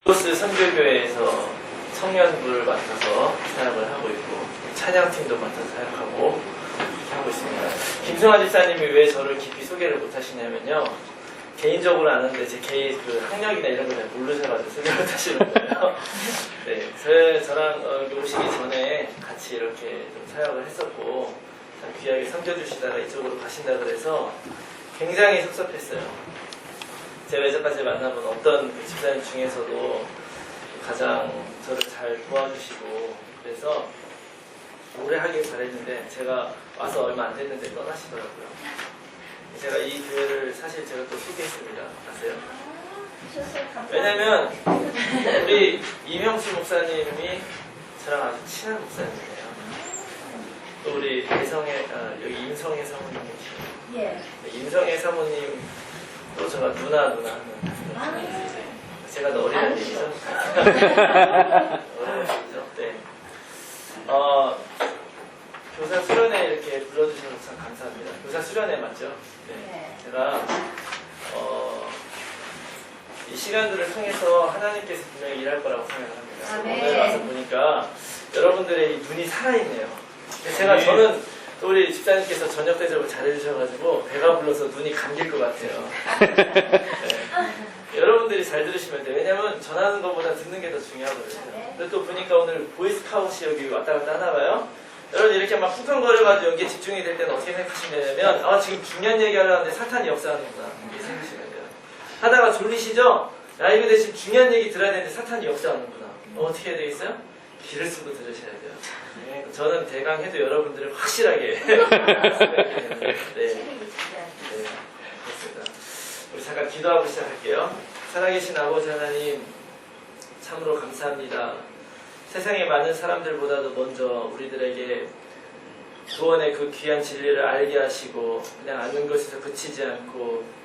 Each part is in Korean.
로스 선교교회에서 청년부를 맡아서 사역을 하고 있고 찬양팀도 맡아서 사역하고 하고 있습니다. 김승환 집사님이 왜 저를 깊이 소개를 못 하시냐면요, 개인적으로 아는데 제 개인 그 학력이나 이런 거 잘 모르셔가지고 소개 못 하시는 거예요. 네, 저랑 여기 오시기 전에 같이 이렇게 좀 사역을 했었고 참 귀하게 섬겨주시다가 이쪽으로 가신다 그래서 굉장히 섭섭했어요. 제가 여태까지 만나본 어떤 그 집사님 중에서도 가장 저를 잘 도와주시고 그래서 오래 하길 바랬는데 제가 와서 얼마 안 됐는데 떠나시더라고요. 제가 이 교회를 사실 제가 또 소개했습니다. 아세요? 왜냐면 우리 이명수 목사님이 저랑 아주 친한 목사님이에요. 또 우리 여기 임성애 사모님이시죠. 예. 임성애 사모님 또 제가 누나 하는 제가 더 어리다는 얘기죠. 어리다는 얘기죠. 네. 교사 수련회 이렇게 불러주셔서 참 감사합니다. 교사 수련회 맞죠? 네. 제가 이 시간들을 통해서 하나님께서 분명히 일할 거라고 생각합니다. 오늘 와서 보니까 여러분들의 이 눈이 살아있네요. 저는 또 우리 집사님께서 저녁 대접을 잘해주셔가지고 배가 불러서 눈이 감길 것 같아요. 네. 여러분들이 잘 들으시면 돼요. 왜냐면 전하는 것보다 듣는 게 더 중요하거든요. 근데 또 보니까 오늘 보이스카웃이 여기 왔다 갔다 하나 봐요. 여러분 이렇게 막 쿵쿵거려가지고 여기에 집중이 될 때는 어떻게 생각하시면 되냐면 지금 중요한 얘기 하려는데 사탄이 역사하는구나 이렇게 생각하시면 돼요. 하다가 졸리시죠? 이거 대신 중요한 얘기 들어야 되는데 사탄이 역사하는구나. 어떻게 해야 되겠어요? 귀를 쓰고 들으셔야 돼요. 네, 저는 대강 해도 여러분들을 확실하게 네. 그렇습니다. 우리 잠깐 기도하고 시작할게요. 살아계신 아버지 하나님 참으로 감사합니다. 세상의 많은 사람들보다도 먼저 우리들에게 구원의 그 귀한 진리를 알게 하시고 그냥 아는 것에서 그치지 않고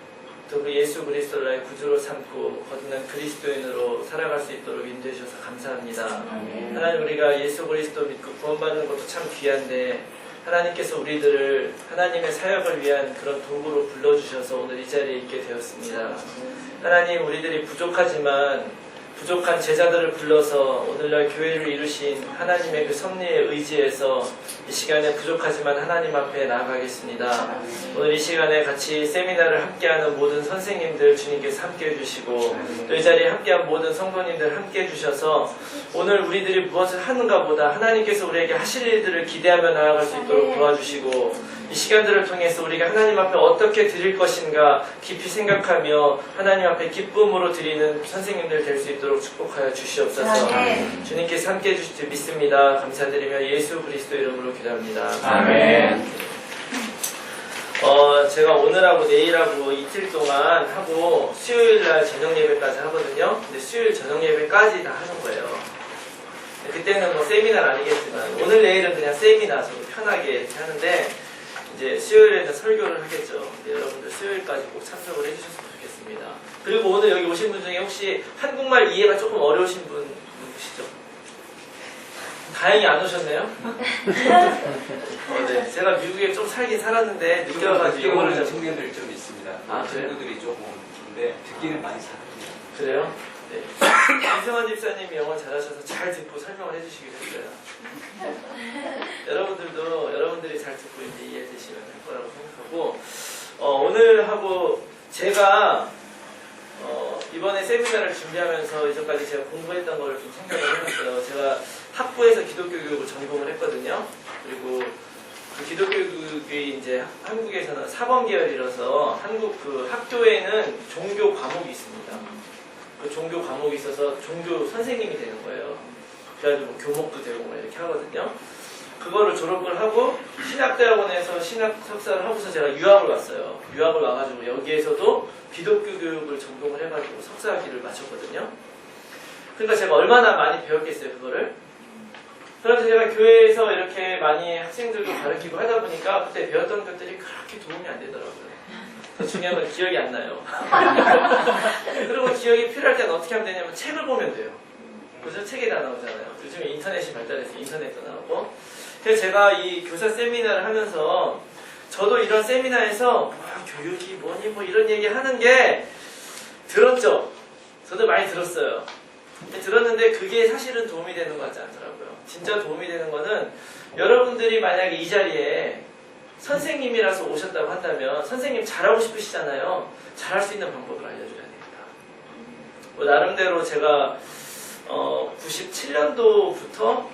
또 그 예수 그리스도를 나의 구주로 삼고 거듭난 그리스도인으로 살아갈 수 있도록 인도해 주셔서 감사합니다. 하나님, 우리가 예수 그리스도 믿고 구원받는 것도 참 귀한데 하나님께서 우리들을 하나님의 사역을 위한 그런 도구로 불러주셔서 오늘 이 자리에 있게 되었습니다. 하나님, 우리들이 부족하지만 부족한 제자들을 불러서 오늘날 교회를 이루신 하나님의 그 섭리의 의지에서 이 시간에 부족하지만 하나님 앞에 나아가겠습니다. 오늘 이 시간에 같이 세미나를 함께하는 모든 선생님들 주님께서 함께해 주시고 또 이 자리에 함께한 모든 성도님들 함께해 주셔서 오늘 우리들이 무엇을 하는가 보다 하나님께서 우리에게 하실 일들을 기대하며 나아갈 수 있도록 도와주시고 이 시간들을 통해서 우리가 하나님 앞에 어떻게 드릴 것인가 깊이 생각하며 하나님 앞에 기쁨으로 드리는 선생님들 될 수 있도록 축복하여 주시옵소서. 주님께서 함께해 주실 줄 믿습니다. 감사드리며 예수 그리스도 이름으로 기도합니다. 아멘. 제가 오늘하고 내일하고 이틀 동안 하고 수요일날 저녁 예배까지 하거든요. 근데 수요일 저녁 예배까지 다 하는 거예요. 그때는 뭐 세미나는 아니겠지만 오늘 내일은 그냥 세미나 좀 편하게 이렇게 하는데 이제 수요일에는 설교를 하겠죠. 근데 여러분들 수요일까지 꼭 참석을 해주셨으면 좋겠습니다. 그리고 오늘 여기 오신 분 중에 혹시 한국말 이해가 조금 어려우신 분 누구시죠? 다행히 안 오셨네요? 네. 제가 미국에 좀 살긴 살았는데 늦게 와가지고 영어를 좀 청년들 좀 있습니다. 친구들이 조금 있는데 듣기는 많이 잘합니다. 그래요? 네. 이승환 집사님이 영어 잘하셔서 잘 듣고 설명을 해주시기로 했어요. 여러분들도 여러분들이 잘 듣고 이제 이해되시면 할 거라고 생각하고 오늘 하고 제가 이번에 세미나를 준비하면서 이전까지 제가 공부했던 거를 좀 생각을 해봤어요. 제가 학부에서 기독교 교육을 전공을 했거든요. 그리고 그 기독교 교육이 이제 한국에서는 사범 계열이라서 한국 그 학교에는 종교 과목이 있습니다. 그 종교 과목이 있어서 종교 선생님이 되는 거예요. 그래가지고 뭐 교목도 되고 뭐 이렇게 하거든요. 그거를 졸업을 하고 신학대학원에서 신학 석사를 하고서 제가 유학을 왔어요. 유학을 와가지고 여기에서도 기독교 교육을 전공을 해가지고 석사학위를 마쳤거든요. 그러니까 제가 얼마나 많이 배웠겠어요, 그거를. 그래서 제가 교회에서 이렇게 많이 학생들도 가르치고 하다 보니까 그때 배웠던 것들이 그렇게 도움이 안 되더라고요. 더 중요한 건 기억이 안 나요. 그리고 기억이 필요할 때는 어떻게 하면 되냐면 책을 보면 돼요. 그래서 책이 다 나오잖아요. 요즘에 인터넷이 발달해서 인터넷도 나오고. 그래서 제가 이 교사 세미나를 하면서 저도 이런 세미나에서 교육이 뭐니 뭐 이런 얘기 하는 게 들었죠. 저도 많이 들었어요. 들었는데 그게 사실은 도움이 되는 것 같지 않더라고요. 진짜 도움이 되는 거는 여러분들이 만약에 이 자리에 선생님이라서 오셨다고 한다면 선생님 잘하고 싶으시잖아요. 잘할 수 있는 방법을 알려줘야 됩니다. 뭐 나름대로 제가 97년도부터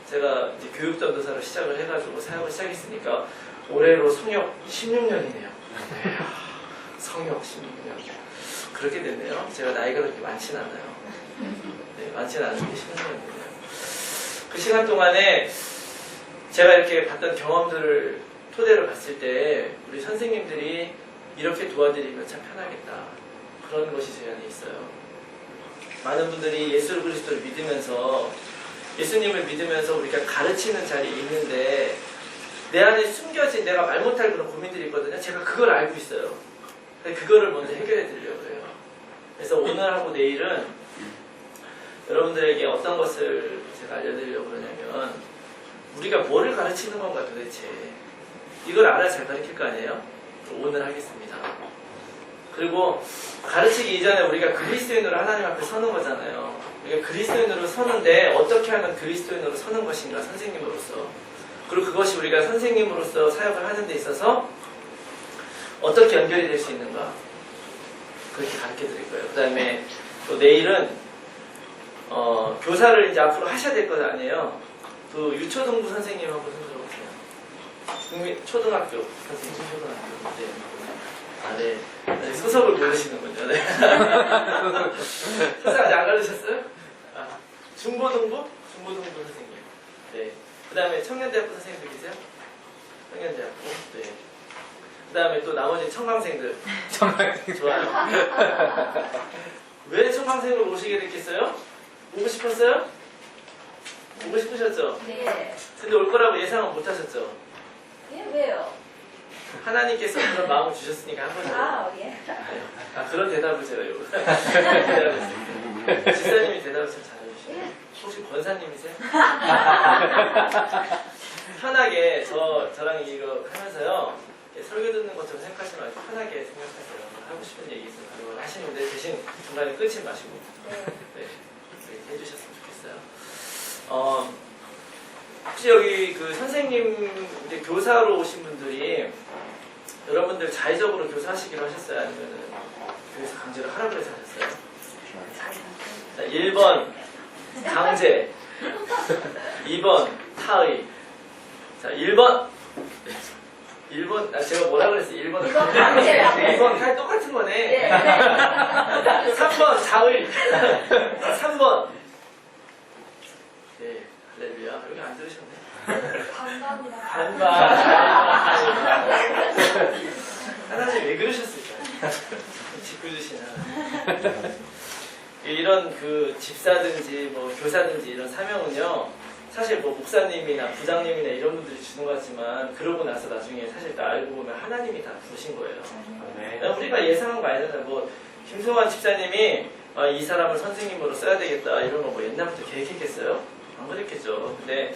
제가 이제 교육전도사로 시작을 해가지고 사역을 시작했으니까 올해로 성역 16년이네요. 성역 16년. 그렇게 됐네요. 제가 나이가 그렇게 많지는 않아요. 네, 많지는 않은데 16년이네요. 그 시간 동안에 제가 이렇게 봤던 경험들을 토대로 봤을 때 우리 선생님들이 이렇게 도와드리면 참 편하겠다. 그런 것이 제 안에 있어요. 많은 분들이 예수 그리스도를 믿으면서 예수님을 믿으면서 우리가 가르치는 자리에 있는데 내 안에 숨겨진 내가 말 못할 그런 고민들이 있거든요. 제가 그걸 알고 있어요. 그거를 먼저 해결해 드리려고 해요. 그래서 오늘하고 내일은 여러분들에게 어떤 것을 제가 알려드리려고 그러냐면 우리가 뭐를 가르치는 건가 도대체 이걸 알아야 잘 가르칠 거 아니에요? 오늘 하겠습니다. 그리고 가르치기 이전에 우리가 그리스도인으로 하나님 앞에 서는 거잖아요. 우리가 그리스도인으로 서는데 어떻게 하면 그리스도인으로 서는 것인가 선생님으로서 그리고 그것이 우리가 선생님으로서 사역을 하는 데 있어서 어떻게 연결이 될 수 있는가 그렇게 가르쳐 드릴 거예요. 그 다음에 또 내일은 교사를 이제 앞으로 하셔야 될 것 아니에요. 그 유초등부 선생님 한번 손들어보세요. 초등학교 선생님, 초등학교. 네. 아, 네. 네, 소속을 모르시는군요. 네. 소속 아직 안 가르쳤어요? 아, 중고등부? 중고등부 선생님. 네. 그 다음에 청년대학부 선생님들 계세요? 청년대학부. 네. 그 다음에 또 나머지 청강생들. 청강생. 좋아요. 왜 청강생으로 오시게 됐겠어요? 오고 싶었어요? 오고 싶으셨죠? 네. 근데 올 거라고 예상은 못 하셨죠? 예, 왜요? 하나님께서 그런 마음을 주셨으니까 한 거죠. 아, 예. 아, 그런 대답을 제가 요거 대답했습니다. 집사님이 대답을 참 잘해주시네요. 혹시 권사님이세요? 편하게 저랑 이거 하면서요. 설교 듣는 것처럼 생각하지 말고 편하게 생각하세요. 하고 싶은 얘기 있으면 그걸 하시는데 대신 중간에 끊지 마시고 네, 이렇게 해주셨으면 좋겠어요. 혹시 여기 그 선생님 이제 교사로 오신 분들이 여러분들 자의적으로 교사하시기로 하셨어요? 아니면 교회에서 강제로 하라고 해서 하셨어요? 자, 1번 강제 2번 타의 자 1번 제가 뭐라 그랬어요? 1번 강제라고. 2번 다 똑같은 거네. 예. 3번 자의 3번 네 할렐루야 여기 안 들으셨네. 감사합니다. 반반 하나님 왜 그러셨을까요? 짓궂으시나 이런 그 집사든지 뭐 교사든지 이런 사명은요 사실 뭐 목사님이나 부장님이나 이런 분들이 주는 것 같지만 그러고 나서 나중에 사실 다 알고 보면 하나님이 다 부르신 거예요. 네. 우리가 예상한 거 아니잖아요. 뭐 김성환 집사님이 이 사람을 선생님으로 써야 되겠다 이런 거 뭐 옛날부터 계획했겠어요? 안 그랬겠죠. 근데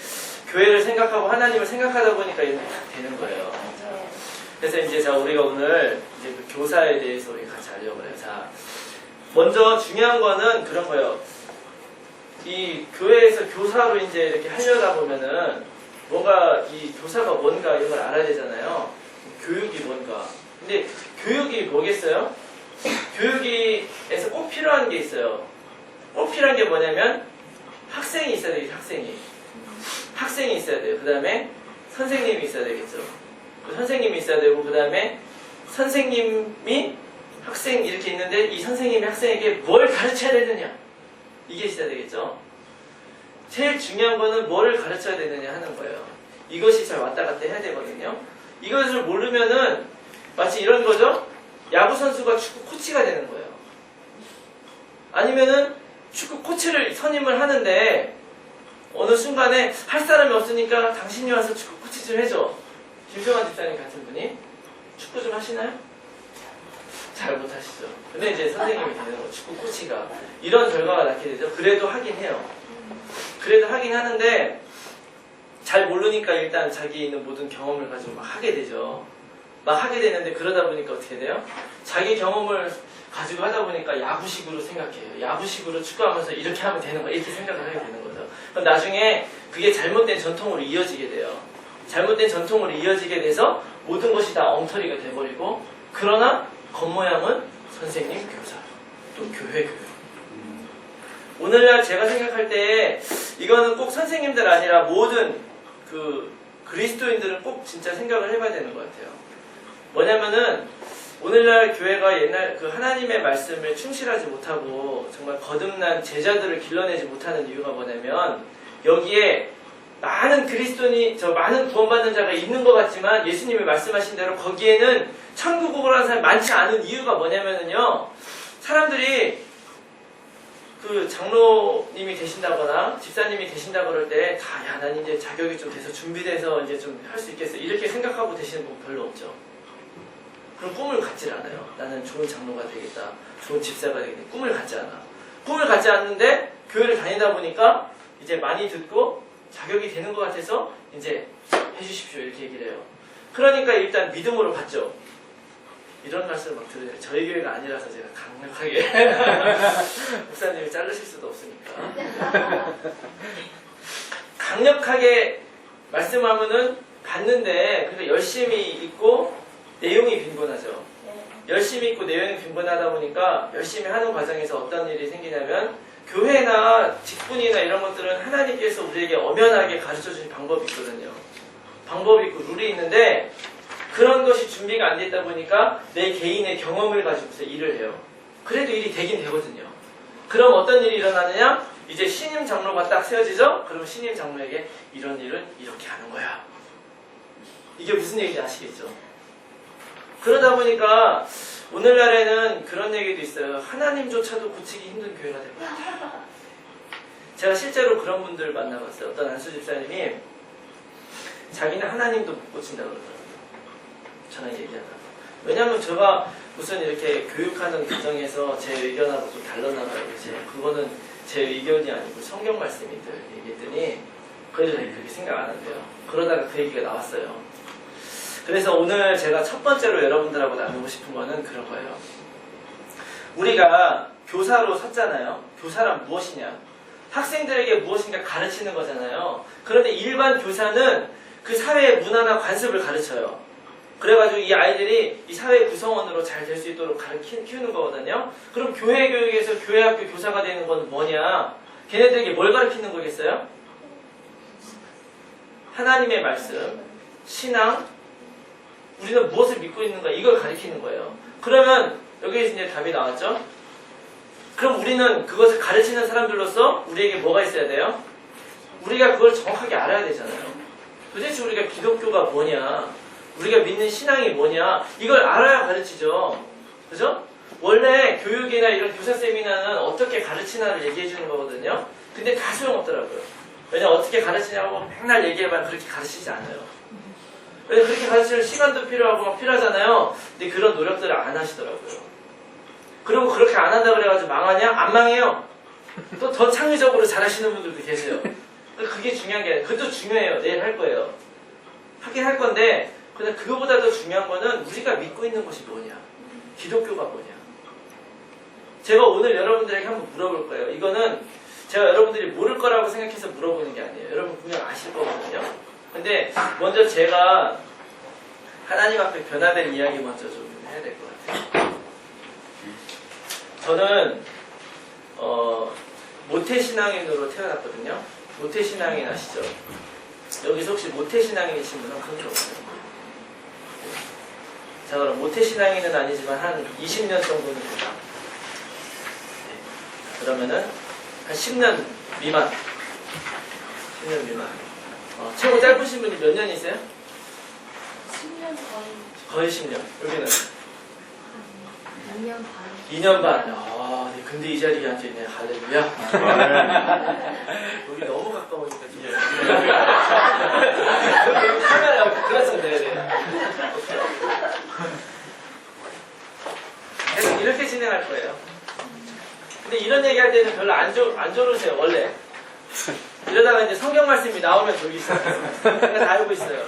교회를 생각하고 하나님을 생각하다 보니까 이렇게 되는 거예요. 그래서 이제 자 우리가 오늘 이제 그 교사에 대해서 우리 같이 알려고 해요. 자 먼저 중요한 거는 그런 거예요. 이 교회에서 교사로 이제 이렇게 하려다 보면은 뭔가 이 교사가 뭔가 이런 걸 알아야 되잖아요. 교육이 뭔가. 근데 교육이 뭐겠어요? 교육에서 꼭 필요한 게 있어요. 꼭 필요한 게 뭐냐면 학생이 있어야 되겠죠. 학생이 있어야 돼요. 그 다음에 선생님이 있어야 되겠죠. 선생님이 있어야 되고 그 다음에 선생님이 학생 이렇게 있는데 이 선생님이 학생에게 뭘 가르쳐야 되느냐 이게 있어야 되겠죠. 제일 중요한 거는 뭐를 가르쳐야 되느냐 하는 거예요. 이것이 잘 왔다 갔다 해야 되거든요. 이것을 모르면은 마치 이런 거죠. 야구 선수가 축구 코치가 되는 거예요. 아니면은 축구 코치를 선임을 하는데 어느 순간에 할 사람이 없으니까 당신이 와서 축구 코치 좀 해줘. 김성환 집사님 같은 분이 축구 좀 하시나요? 잘 못하시죠. 근데 이제 선생님이 되는 거 축구 코치가 이런 결과가 낳게 되죠. 그래도 하긴 해요. 그래도 하긴 하는데 잘 모르니까 일단 자기 있는 모든 경험을 가지고 막 하게 되죠. 막 하게 되는데 그러다 보니까 어떻게 돼요? 자기 경험을 가지고 하다 보니까 야구식으로 생각해요. 야구식으로 축구하면서 이렇게 하면 되는 거야. 이렇게 생각을 하게 되는 거죠. 그럼 나중에 그게 잘못된 전통으로 이어지게 돼요. 잘못된 전통으로 이어지게 돼서 모든 것이 다 엉터리가 돼버리고, 그러나 겉모양은 선생님, 교사, 또 교회. 오늘날 제가 생각할 때 이거는 꼭 선생님들 아니라 모든 그 그리스도인들은 꼭 진짜 생각을 해봐야 되는 것 같아요. 뭐냐면은 오늘날 교회가 옛날 그 하나님의 말씀을 충실하지 못하고 정말 거듭난 제자들을 길러내지 못하는 이유가 뭐냐면, 여기에 많은 그리스도인이, 많은 구원받는 자가 있는 것 같지만 예수님이 말씀하신 대로 거기에는 천국을 하는 사람이 많지 않은 이유가 뭐냐면은요, 사람들이 그 장로님이 되신다거나 집사님이 되신다 그럴 때 다, 야, 난 이제 자격이 좀 돼서 준비돼서 이제 좀 할 수 있겠어, 이렇게 생각하고 되시는 분 별로 없죠. 그럼 꿈을 갖질 않아요. 나는 좋은 장로가 되겠다, 좋은 집사가 되겠다, 꿈을 갖지 않아. 꿈을 갖지 않는데 교회를 다니다 보니까 이제 많이 듣고 자격이 되는 것 같아서 이제 해주십시오 이렇게 얘기를 해요. 그러니까 일단 믿음으로 받죠. 이런 말씀을 막 들으세요. 저희 교회가 아니라서 제가 강력하게 목사님이 자르실 수도 없으니까 강력하게 말씀하면은 받는데, 그러니까 열심히 있고 내용이 빈곤하죠. 열심히 있고 내용이 빈곤하다 보니까 열심히 하는 과정에서 어떤 일이 생기냐면, 교회나 직분이나 이런 것들은 하나님께서 우리에게 엄연하게 가르쳐주신 방법이 있거든요. 방법이 있고 룰이 있는데, 그런 것이 준비가 안 됐다 보니까 내 개인의 경험을 가지고서 일을 해요. 그래도 일이 되긴 되거든요. 그럼 어떤 일이 일어나느냐? 이제 신임 장로가 딱 세워지죠? 그럼 신임 장로에게 이런 일은 이렇게 하는 거야. 이게 무슨 얘기인지 아시겠죠? 그러다 보니까 오늘날에는 그런 얘기도 있어요. 하나님조차도 고치기 힘든 교회가 될 것 같아요. 제가 실제로 그런 분들을 만나봤어요. 어떤 안수 집사님이 자기는 하나님도 못 고친다고 그러더라고요. 저랑 얘기하다가. 왜냐하면 제가 무슨 이렇게 교육하는 과정에서 제 의견하고 좀 달라나가요. 그거는 제 의견이 아니고 성경 말씀인데 얘기했더니, 그래도 그렇게 생각 안 한대요. 그러다가 그 얘기가 나왔어요. 그래서 오늘 제가 첫 번째로 여러분들하고 나누고 싶은 거는 그런 거예요. 우리가 교사로 섰잖아요. 교사란 무엇이냐? 학생들에게 무엇인가 가르치는 거잖아요. 그런데 일반 교사는 그 사회의 문화나 관습을 가르쳐요. 그래가지고 이 아이들이 이 사회 구성원으로 잘 될 수 있도록 키우는 거거든요. 그럼 교회 교육에서 교회학교 교사가 되는 건 뭐냐? 걔네들에게 뭘 가르치는 거겠어요? 하나님의 말씀, 신앙, 우리는 무엇을 믿고 있는가, 이걸 가르치는 거예요. 그러면 여기에서 이제 답이 나왔죠? 그럼 우리는 그것을 가르치는 사람들로서 우리에게 뭐가 있어야 돼요? 우리가 그걸 정확하게 알아야 되잖아요. 도대체 우리가 기독교가 뭐냐, 우리가 믿는 신앙이 뭐냐, 이걸 알아야 가르치죠. 그죠? 원래 교육이나 이런 교사 세미나는 어떻게 가르치나를 얘기해 주는 거거든요. 근데 다 소용없더라고요. 왜냐면 어떻게 가르치냐고 맨날 얘기해봐야 그렇게 가르치지 않아요. 왜냐면 그렇게 가르치는 시간도 필요하고 막 필요하잖아요. 근데 그런 노력들을 안 하시더라고요. 그리고 그렇게 안 한다 그래가지고 망하냐? 안 망해요. 또 더 창의적으로 잘하시는 분들도 계세요. 그게 중요한 게 아니에요. 그것도 중요해요. 내일 할 거예요. 하긴 할 건데, 근데 그거보다 더 중요한 거는 우리가 믿고 있는 것이 뭐냐, 기독교가 뭐냐. 제가 오늘 여러분들에게 한번 물어볼 거예요. 이거는 제가 여러분들이 모를 거라고 생각해서 물어보는 게 아니에요. 여러분 분명 아실 거거든요. 근데 먼저 제가 하나님 앞에 변화된 이야기 먼저 좀 해야 될 것 같아요. 저는 모태신앙인으로 태어났거든요. 모태신앙인 아시죠? 여기서 혹시 모태신앙인이신 분은 그렇게 없어요. 자, 그럼 모태신앙인은 아니지만 한 20년 정도는 된다. 네. 그러면은 한 10년 미만. 10년 미만. 최고 짧으신 분이 몇 년이세요? 10년 거의 10년. 여기는 2년 반. 2년 반. 아, 네, 근데 이 자리에 앉아있네. 할렐루야. 여기 너무 가까우니까 좀. 여기 카메라 옆에 들었었네. 네. 그래서 이렇게 진행할 거예요. 근데 이런 얘기 할 때는 별로 안 조르세요, 원래. 이러다가 이제 성경 말씀이 나오면 돌기 시작해요. 제가 다 알고 있어요.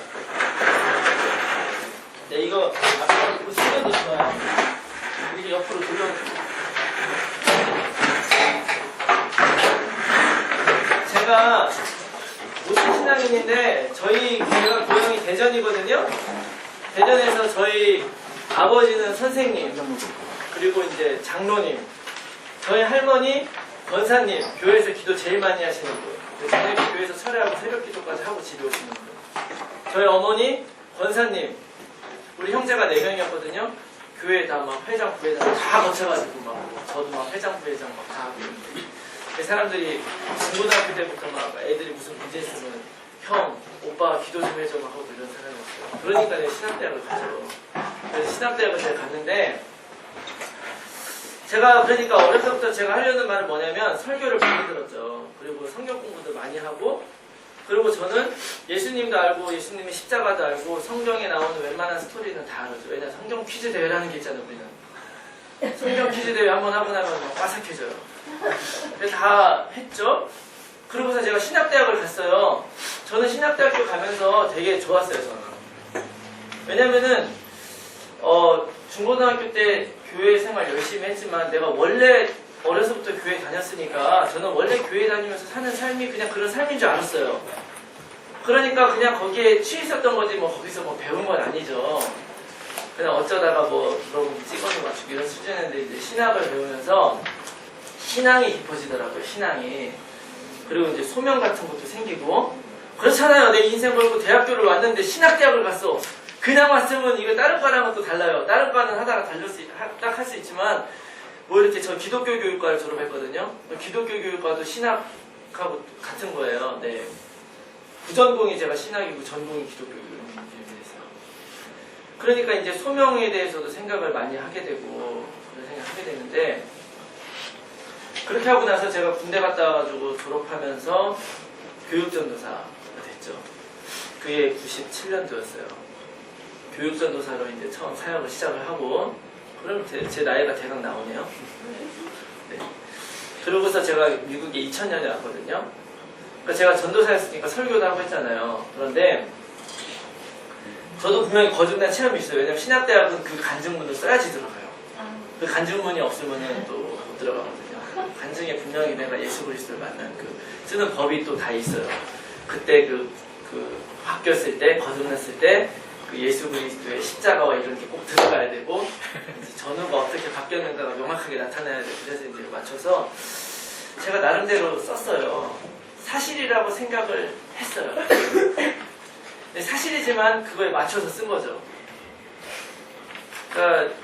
네, 이거 앞으로 쓰면도 좋아요. 이렇게 옆으로 돌려. 제가 모신 신앙인인데 저희 교회가 고향이 대전이거든요. 대전에서 저희 아버지는 선생님, 그리고 이제 장로님, 저희 할머니 권사님, 교회에서 기도 제일 많이 하시는 분. 저녁에 교회에서 철회하고 새벽 기도까지 하고 집에 오시는 분. 저희 어머니 권사님, 우리 형제가 4명이었거든요. 교회에다 막 회장, 부회장 다 거쳐가지고 막 저도 막 회장, 부회장 막 다 하고. 사람들이 중고등학교 때부터 막 애들이 무슨 문제 있으면 형, 오빠 기도 좀 해줘 막 하고 이런 사람이었어요. 그러니까 내가 신학대학을 가죠. 그래서 신학대학을 제가 갔는데 제가 그러니까 어렸을 때부터 제가 하려는 말은 뭐냐면 설교를 많이 들었죠. 그리고 성경 공부도 많이 하고 그리고 저는 예수님도 알고 예수님의 십자가도 알고 성경에 나오는 웬만한 스토리는 다 알죠. 왜냐면 성경 퀴즈 대회라는 게 있잖아요. 우리는. 성경 퀴즈 대회 한번 하고 나면 막 빠삭해져요. 그래서 다 했죠. 그러고서 제가 신학대학을 갔어요. 저는 신학대학교 가면서 되게 좋았어요. 저는. 왜냐면은 중고등학교 때 교회 생활 열심히 했지만 내가 원래 어려서부터 교회 다녔으니까 저는 원래 교회 다니면서 사는 삶이 그냥 그런 삶인 줄 알았어요. 그러니까 그냥 거기에 취했었던 거지 뭐 거기서 뭐 배운 건 아니죠. 그냥 어쩌다가 뭐 찍어서 맞추기 이런 수준인데 이제 신학을 배우면서 신앙이 깊어지더라고요. 신앙이. 그리고 이제 소명 같은 것도 생기고 그렇잖아요. 내 인생 걸고 대학교를 왔는데 신학대학을 갔어. 그냥 왔으면 이거 다른 과랑은 또 달라요. 다른 과는 하다가 딱 할 수 있지만 뭐 이렇게 저 기독교 교육과를 졸업했거든요. 기독교 교육과도 신학하고 같은 거예요. 네. 부전공이 제가 신학이고 전공이 기독교 교육이었어요. 그러니까 이제 소명에 대해서도 생각을 많이 하게 되고 그런 생각을 하게 되는데 그렇게 하고 나서 제가 군대 갔다 와가지고 졸업하면서 교육전도사가 됐죠. 그게 97년도였어요. 교육전도사로 이제 처음 사역을 시작을 하고 그럼 제 나이가 대강 나오네요. 네. 그러고서 제가 미국에 2000년에 왔거든요. 그러니까 제가 전도사였으니까 설교도 하고 했잖아요. 그런데 저도 분명히 거듭난 체험이 있어요. 왜냐면 신학대학은 그 간증문을 써야지 들어가요. 그 간증문이 없으면 또 못 들어가거든요. 간증에 분명히 내가 예수 그리스도를 만난 그 쓰는 법이 또 다 있어요. 그때 그 바뀌었을 때, 거듭났을 때 그 예수 그리스도의 십자가와 이런 게 꼭 들어가야 되고 전후가 어떻게 바뀌었는가가 명확하게 나타나야 돼. 그래서 이제 맞춰서 제가 나름대로 썼어요. 사실이라고 생각을 했어요. 근데 사실이지만 그거에 맞춰서 쓴 거죠. 그러니까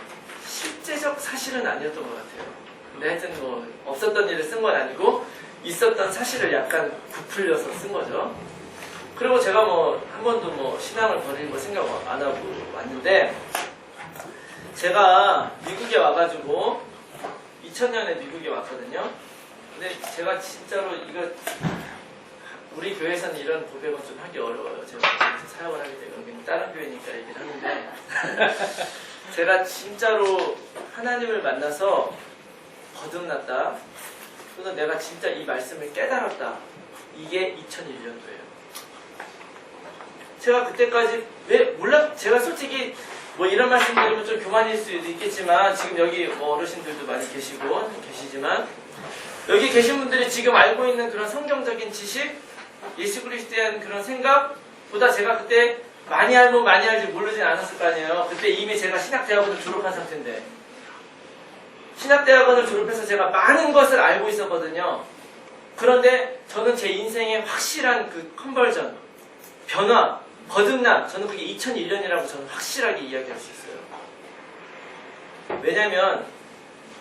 실제적 사실은 아니었던 것 같아요. 근데 하여튼 뭐 없었던 일을 쓴 건 아니고 있었던 사실을 약간 부풀려서 쓴 거죠. 그리고 제가 뭐 한 번도 뭐 신앙을 버리는 거 생각 안 하고 왔는데 제가 미국에 와가지고 2000년에 미국에 왔거든요. 근데 제가 진짜로 이거 우리 교회에서는 이런 고백은 좀 하기 어려워요. 제가 사역을 하기 때문에 여기는 다른 교회니까 얘기를 하는데 제가 진짜로 하나님을 만나서 거듭났다. 또는 내가 진짜 이 말씀을 깨달았다. 이게 2001년도예요. 제가 그때까지 제가 솔직히 뭐 이런 말씀 드리면 좀 교만일 수도 있겠지만 지금 여기 뭐 어르신들도 많이 계시지만 여기 계신 분들이 지금 알고 있는 그런 성경적인 지식, 예수 그리스도에 대한 그런 생각보다 제가 그때 많이 알면 많이 알지 모르진 않았을 거 아니에요. 그때 이미 제가 신학대학원을 졸업한 상태인데 신학대학원을 졸업해서 제가 많은 것을 알고 있었거든요. 그런데 저는 제 인생의 확실한 그 컨버전, 변화, 거듭남, 저는 그게 2001년이라고 저는 확실하게 이야기할 수 있어요. 왜냐면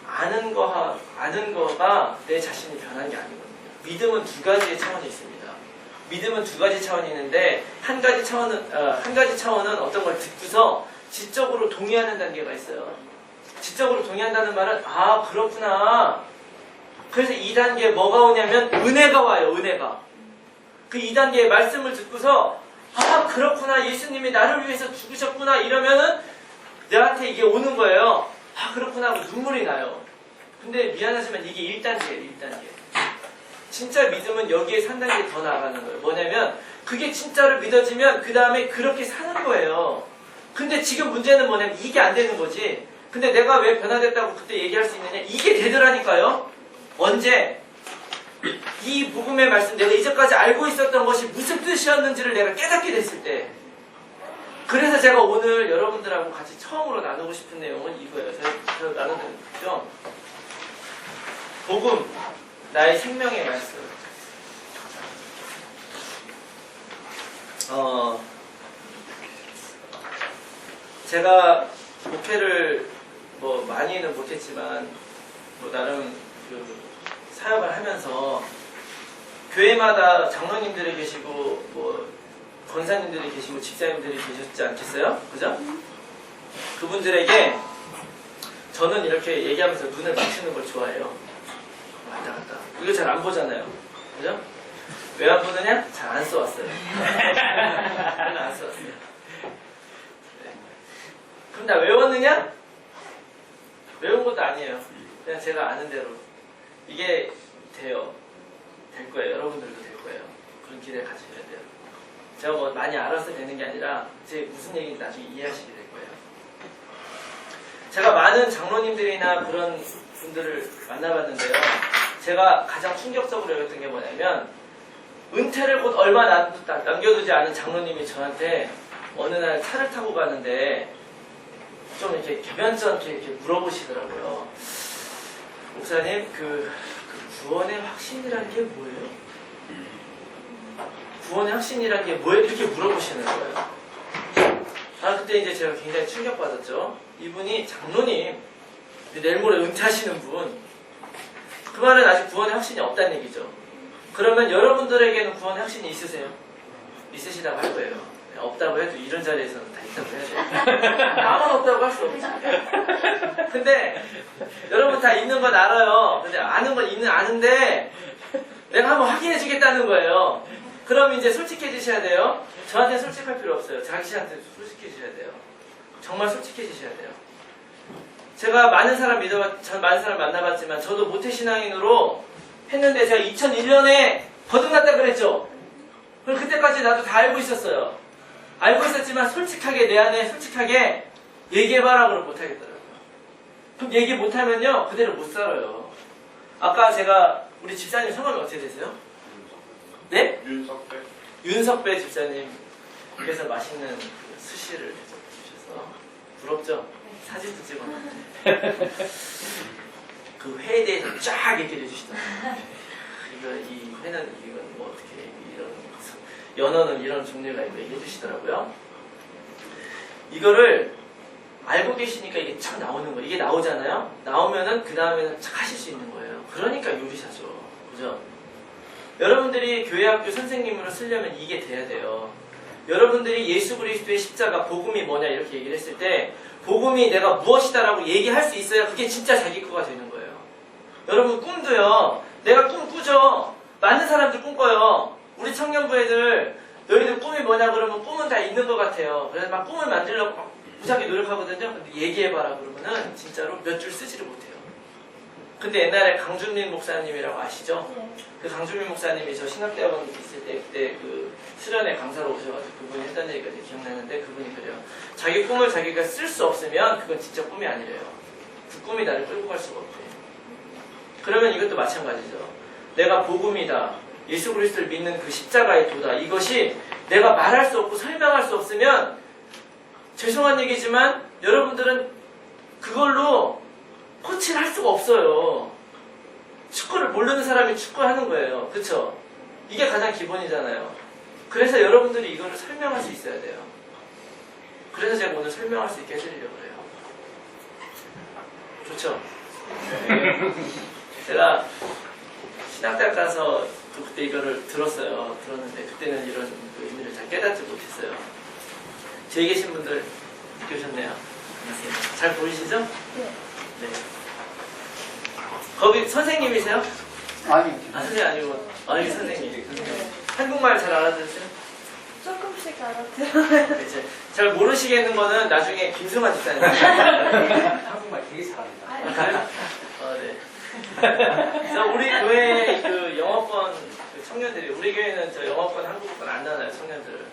아는 거가 내 자신이 변한 게 아니거든요. 믿음은 두 가지의 차원이 있습니다. 믿음은 두 가지 차원이 있는데 한 가지 차원은 어떤 걸 듣고서 지적으로 동의하는 단계가 있어요. 지적으로 동의한다는 말은 그렇구나. 그래서 2단계에 뭐가 오냐면 은혜가 와요. 은혜가. 그 2단계의 말씀을 듣고서 그렇구나. 예수님이 나를 위해서 죽으셨구나. 이러면은 내한테 이게 오는 거예요. 그렇구나 하고 눈물이 나요. 근데 미안하지만 이게 1단계예요. 1단계. 진짜 믿음은 여기에 3단계 더 나아가는 거예요. 뭐냐면 그게 진짜로 믿어지면 그 다음에 그렇게 사는 거예요. 근데 지금 문제는 뭐냐면 이게 안 되는 거지. 근데 내가 왜 변화됐다고 그때 얘기할 수 있느냐. 이게 되더라니까요. 언제? 이 복음의 말씀, 내가 이제까지 알고 있었던 것이 무슨 뜻이었는지를 내가 깨닫게 됐을 때, 그래서 제가 오늘 여러분들하고 같이 처음으로 나누고 싶은 내용은 이거예요. 제가 나누는 거죠. 복음, 나의 생명의 말씀. 제가 목회를 뭐 많이는 못했지만 뭐 나름 그 사역을 하면서 교회마다 장로님들이 계시고 뭐 권사님들이 계시고 집사님들이 계셨지 않겠어요? 그죠? 그분들에게 저는 이렇게 얘기하면서 눈을 맞추는 걸 좋아해요. 왔다 갔다. 이거 잘 안 보잖아요. 그죠? 왜 안 보느냐? 잘 안 써왔어요. 별로 안 써왔어요. 네. 그럼 나 외웠느냐? 외운 것도 아니에요. 그냥 제가 아는 대로. 이게 돼요. 될 거예요. 여러분들도 될 거예요. 그런 기대를 가지셔야 돼요. 제가 뭐 많이 알아서 되는 게 아니라 제 무슨 얘기인지 나중에 이해하시게 될 거예요. 제가 많은 장로님들이나 그런 분들을 만나봤는데요. 제가 가장 충격적으로 여겼던 게 뭐냐면 은퇴를 곧 얼마 남겨두지 않은 장로님이 저한테 어느 날 차를 타고 가는데 좀 이렇게 개변전 이렇게 물어보시더라고요. 목사님, 그 구원의 확신이라는 게 뭐예요? 구원의 확신이라는 게 뭐예요? 이렇게 물어보시는 거예요. 그때 이제 제가 굉장히 충격받았죠. 이분이 장로님, 내일 모레 은퇴하시는 분. 그 말은 아직 구원의 확신이 없다는 얘기죠. 그러면 여러분들에게는 구원의 확신이 있으세요? 있으시다고 할 거예요. 없다고 해도 이런 자리에서는 다 있다고 해야 돼요. 아무도 없다고 할 수 없죠. 근데 여러분 다 있는 건 알아요. 근데 아는 건 아는데 내가 한번 확인해 주겠다는 거예요. 그럼 이제 솔직해지셔야 돼요. 저한테 솔직할 필요 없어요. 자기한테 솔직해지셔야 돼요. 정말 솔직해지셔야 돼요. 제가 많은 사람 만나봤지만 저도 모태신앙인으로 했는데 제가 2001년에 거듭났다 그랬죠. 그럼 그때까지 나도 다 알고 있었어요. 알고 있었지만 솔직하게 내 안에 솔직하게 얘기해봐라 그러면 못하겠더라고요. 그럼 얘기 못하면요 그대로 못 살아요. 아까 제가 우리 집사님 성함이 어떻게 되세요? 네? 윤석배 집사님께서 맛있는 그 스시를 주셔서 부럽죠? 사진도 찍어놨는데 그 회에 대해서 쫙 얘기를 해주시더라고요. 이 회는 이건 뭐 어떻게 이런 연어는 이런 종류가 있고 얘기해 주시더라고요. 이거를 알고 계시니까 이게 참 나오는 거예요. 이게 나오잖아요. 나오면은 그 다음에는 착 하실 수 있는 거예요. 그러니까 요리사죠. 그죠? 여러분들이 교회학교 선생님으로 쓰려면 이게 돼야 돼요. 여러분들이 예수 그리스도의 십자가 복음이 뭐냐 이렇게 얘기를 했을 때 복음이 내가 무엇이다라고 얘기할 수 있어야 그게 진짜 자기 거가 되는 거예요. 여러분 꿈도요. 내가 꿈 꾸죠. 많은 사람들 꿈꿔요. 우리 청년부 애들 너희들 꿈이 뭐냐 그러면 꿈은 다 있는 것 같아요. 그래서 막 꿈을 만들려고 막 무지하게 노력하거든요. 근데 얘기해봐라 그러면은 진짜로 몇 줄 쓰지를 못해요. 근데 옛날에 강준민 목사님이라고 아시죠? 네. 그 강준민 목사님이 저 신학대학원 있을 때 그때 그 수련회 강사로 오셔가지고 그분이 했던 얘기가 기억나는데 그분이 그래요. 자기 꿈을 자기가 쓸 수 없으면 그건 진짜 꿈이 아니래요. 그 꿈이 나를 끌고 갈 수가 없대. 그러면 이것도 마찬가지죠. 내가 복음이다. 예수 그리스도를 믿는 그 십자가의 도다. 이것이 내가 말할 수 없고 설명할 수 없으면 죄송한 얘기지만 여러분들은 그걸로 코치를 할 수가 없어요. 축구를 모르는 사람이 축구하는 거예요. 그쵸? 이게 가장 기본이잖아요. 그래서 여러분들이 이거를 설명할 수 있어야 돼요. 그래서 제가 오늘 설명할 수 있게 해드리려고 해요. 좋죠? 제가 신학대학 가서 그때 이거를 들었어요. 들었는데 그때는 이런 그 의미를 잘 깨닫지 못했어요. 저기 계신 분들 느끼셨네요. 안녕하세요. 잘 보이시죠? 네. 네. 거기 선생님이세요? 아니, 선생님 아니고 어린이 선생님. 한국말 잘 알아들으세요? 조금씩 알아들어요. 이제 잘 모르시겠는 거는 나중에 김승환 집사님. 한국말 되게 잘합니다. 네. 그래서 우리 교회 그 영어권 그 청년들이 우리 교회는 저 영어권 한국어권 안 나와요 청년들을.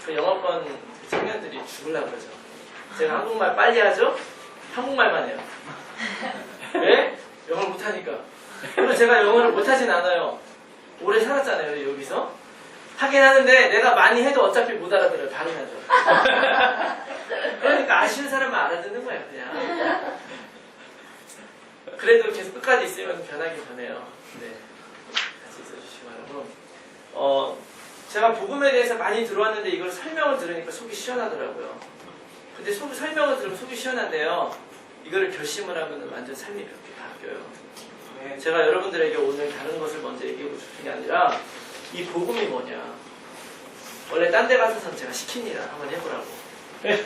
그 영어권 그 청년들이 죽으려고 그러죠. 제가 한국말 빨리 하죠? 한국말만 해요. 왜? 영어를 못하니까. 그리고 제가 영어를 못하진 않아요. 오래 살았잖아요, 여기서. 하긴 하는데 내가 많이 해도 어차피 못 알아들어요. 발음하죠. 그러니까 아쉬운 사람만 알아듣는 거예요, 그냥. 그래도 계속 끝까지 있으면 변하긴 변해요. 네. 같이 있어주시기 바라고. 제가 복음에 대해서 많이 들어왔는데 이걸 설명을 들으니까 속이 시원하더라고요. 근데 설명을 들으면 속이 시원한데요. 이거를 결심을 하면 완전 삶이 바뀌어요. 네, 제가 여러분들에게 오늘 다른 것을 먼저 얘기하고 싶은 게 아니라 이 복음이 뭐냐. 원래 딴 데 가서는 제가 시킵니다. 한번 해보라고. 네,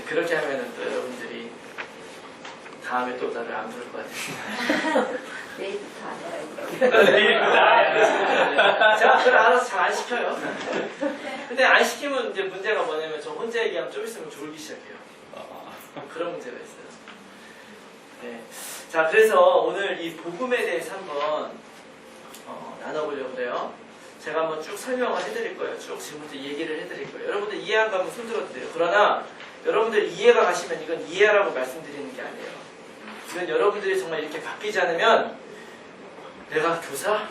그렇게 하면은 또 여러분들이 다음에 또 나를 안 부를 것 같아요. 내일부터 안 해요. 내일부터 제가 그걸 알아서 잘 안 시켜요. 근데 안 시키면 이제 문제가 뭐냐면 저 혼자 얘기하면 좀 있으면 졸기 시작해요. 그런 문제가 있어요. 네. 자, 그래서 오늘 이 복음에 대해서 한번 나눠보려고 해요. 제가 한번 쭉 설명을 해드릴 거예요. 쭉 지금부터 얘기를 해드릴 거예요. 여러분들 이해 안 가면 손들어도 돼요. 그러나 여러분들 이해가 가시면 이건 이해하라고 말씀드리는 게 아니에요. 이건 여러분들이 정말 이렇게 바뀌지 않으면 내가 교사?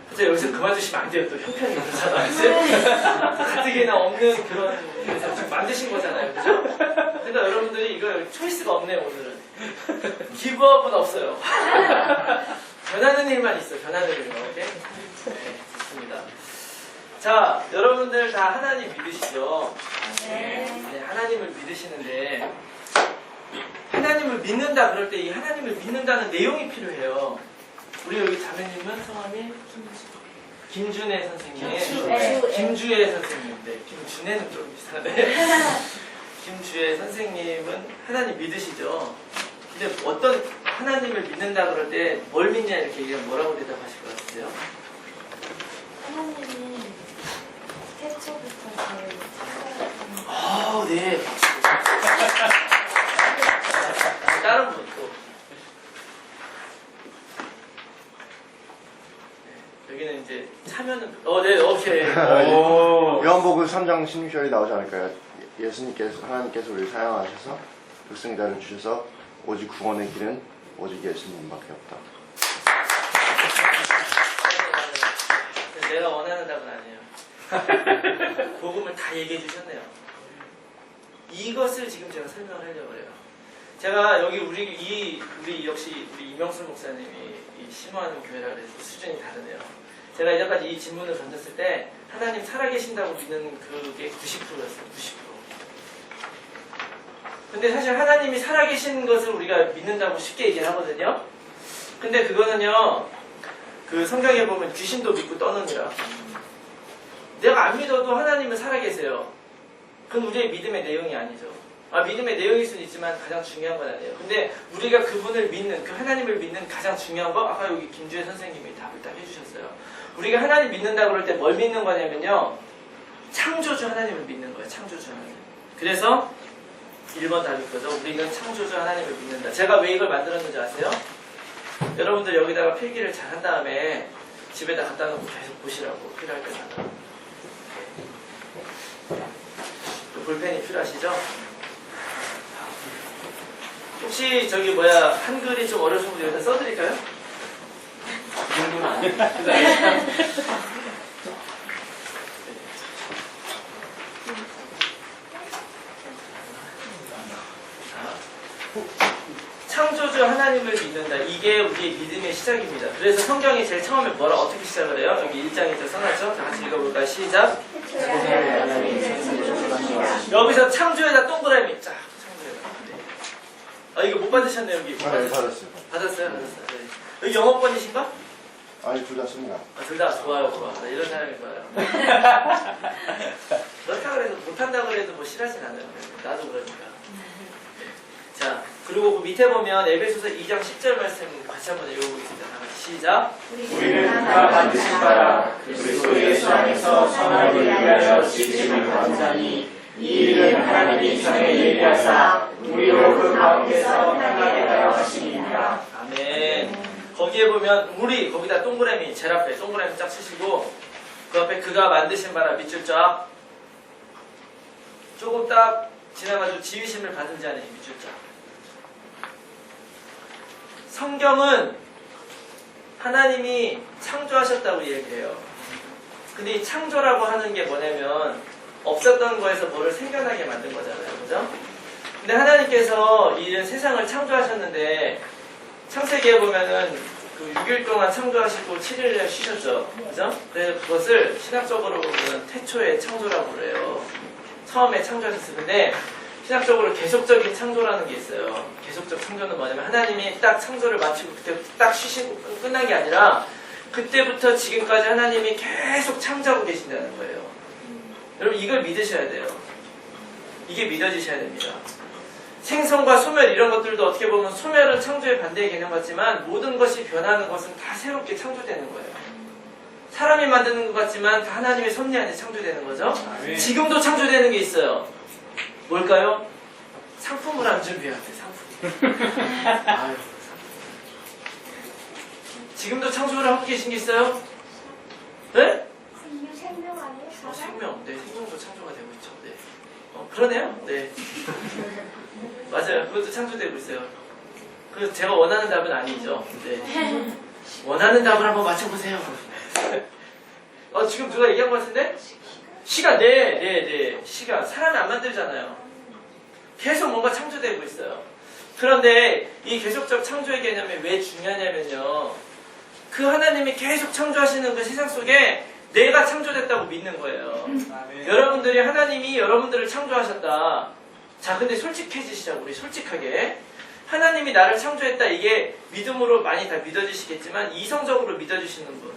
그래서 여기서 그만두시면 안 돼요. 또 형편이 그렇잖아. 그치? 가뜩이나 없는 그런 그래서 지금 만드신 거잖아요. 그죠? 그러니까 여러분들이 이거 초이스가 없네요. 오늘은. 기브업은 없어요. 변하는 일만 있어요. 변하는 일만. 오케이? 네, 좋습니다. 자, 여러분들 다 하나님 믿으시죠? 네, 하나님을 믿으시는데 하나님을 믿는다 그럴 때 이 하나님을 믿는다는 내용이 필요해요. 우리 여기 자매님은 성함이 김준혜 선생님, 김주혜 선생님, 네, 김준혜는 좀 비슷하네. 김주혜 선생님은 하나님 믿으시죠? 근데 어떤 하나님을 믿는다 그럴 때 뭘 믿냐 이렇게 얘기하면 뭐라고 대답하실 것 같으세요? 하나님이 태초부터 저를 찾아주는 아, 네. 다른 분 또. 네, 여기는 이제 차면은 네, 오케이. 요한복음 3장 16절이 나오지 않을까요? 예수님께서 하나님께서 우리를 사랑하셔서 독생자를 주셔서 오직 구원의 길은 오직 예수님밖에 없다. 내가 원하는 답은 아니에요. 복음을 다 얘기해 주셨네요. 이것을 지금 제가 설명을 하려고 해요. 제가 여기 우리 역시 우리 이명수 목사님이 이 심화하는 교회라 그래서 수준이 다르네요. 제가 이제까지 이 질문을 던졌을 때 하나님 살아계신다고 믿는 그게 90%였어요. 90%. 근데 사실 하나님이 살아계신 것을 우리가 믿는다고 쉽게 얘기를 하거든요. 근데 그거는요, 그 성경에 보면 귀신도 믿고 떠느니라. 내가 안 믿어도 하나님은 살아계세요. 그건 우리의 믿음의 내용이 아니죠. 믿음의 내용일 수는 있지만 가장 중요한 건 아니에요. 근데 우리가 그분을 믿는, 그 하나님을 믿는 가장 중요한 거, 아까 여기 김주혜 선생님이 답을 딱 해주셨어요. 우리가 하나님 믿는다고 그럴 때 뭘 믿는 거냐면요, 창조주 하나님을 믿는 거예요. 창조주 하나님. 그래서 1번 답일 거죠. 우리는 창조주 하나님을 믿는다. 제가 왜 이걸 만들었는지 아세요? 여러분들 여기다가 필기를 잘 한 다음에 집에다 갖다 놓고 계속 보시라고, 필요할 때마다. 또 볼펜이 필요하시죠? 혹시 저기 한글이 좀 어려우신 분들 여기다 써드릴까요? 그 정도는 아니에요. 창조주 하나님을 믿는다. 이게 우리의 믿음의 시작입니다. 그래서 성경이 제일 처음에 어떻게 시작을 해요? 여기 1장에 써놨죠? 다 같이 읽어볼까요? 시작. 여기서 창조에다 동그라미 쫙. 이거 못 받으셨네요, 여기. 못 네, 받으셨어요. 받았어요. 받았어요? 네. 여기 영어권이신가? 아니, 둘 다 씁니다. 둘 다 좋아요, 좋아. 이런 사람이 좋아요. 그렇다 그래도, 못한다 그래도 뭐 싫어하진 않아요. 나도 그러니까. 자, 그리고 그 밑에 보면 에베소서 2장 10절 말씀 같이 한번 읽어보겠습니다. 다 같이 시작. 우리는 다 반드시 따라 그리스도 예수 안에서 선함을 위하여 지침을 받자니 이 일은 하나님이 전에 예비하사 우리로 그 가운데서 행하게 하여 하심이니라. 아멘. 거기에 보면 우리 거기다 동그라미 제일 앞에 동그라미 쫙 치시고 그 앞에 그가 만드신 바라 밑줄 쫙 조금 딱 지나가지고 지으심을 받은 자는 이 밑줄 쫙. 성경은 하나님이 창조하셨다고 얘기해요. 근데 이 창조라고 하는 게 뭐냐면 없었던 거에서 뭐를 생겨나게 만든 거잖아요. 그죠? 근데 하나님께서 이 세상을 창조하셨는데 창세기에 보면은 그 6일 동안 창조하시고 7일을 쉬셨죠. 그죠? 그래서 그것을 신학적으로 보면 태초의 창조라고 그래요. 처음에 창조하셨어요. 근데 신학적으로 계속적인 창조라는 게 있어요. 계속적 창조는 뭐냐면 하나님이 딱 창조를 마치고 그때 딱 쉬시고 끝난 게 아니라 그때부터 지금까지 하나님이 계속 창조하고 계신다는 거예요. 여러분 이걸 믿으셔야 돼요. 이게 믿어지셔야 됩니다. 생성과 소멸 이런 것들도 어떻게 보면 소멸은 창조의 반대의 개념 같지만 모든 것이 변하는 것은 다 새롭게 창조되는 거예요. 사람이 만드는 것 같지만 다 하나님의 섭리 안에 창조되는 거죠. 지금도 창조되는 게 있어요. 뭘까요? 상품을 안 준비해야 돼. 상품. 아유, 지금도 창조를 하고 계신 게 있어요? 네? 생명 아니에요? 생명. 네, 생명도 창조가 되고 있죠. 네. 그러네요. 네. 맞아요. 그것도 창조되고 있어요. 그래서 제가 원하는 답은 아니죠. 네. 원하는 답을 한번 맞춰보세요. 지금 누가 얘기한 것 같은데? 시간. 네. 시간. 사람이 안 만들잖아요. 계속 뭔가 창조되고 있어요. 그런데 이 계속적 창조의 개념이 왜 중요하냐면요. 그 하나님이 계속 창조하시는 그 세상 속에 내가 창조됐다고 믿는 거예요. 여러분들이 하나님이 여러분들을 창조하셨다. 자, 근데 솔직해지시자, 우리 솔직하게. 하나님이 나를 창조했다. 이게 믿음으로 많이 다 믿어지시겠지만 이성적으로 믿어주시는 분.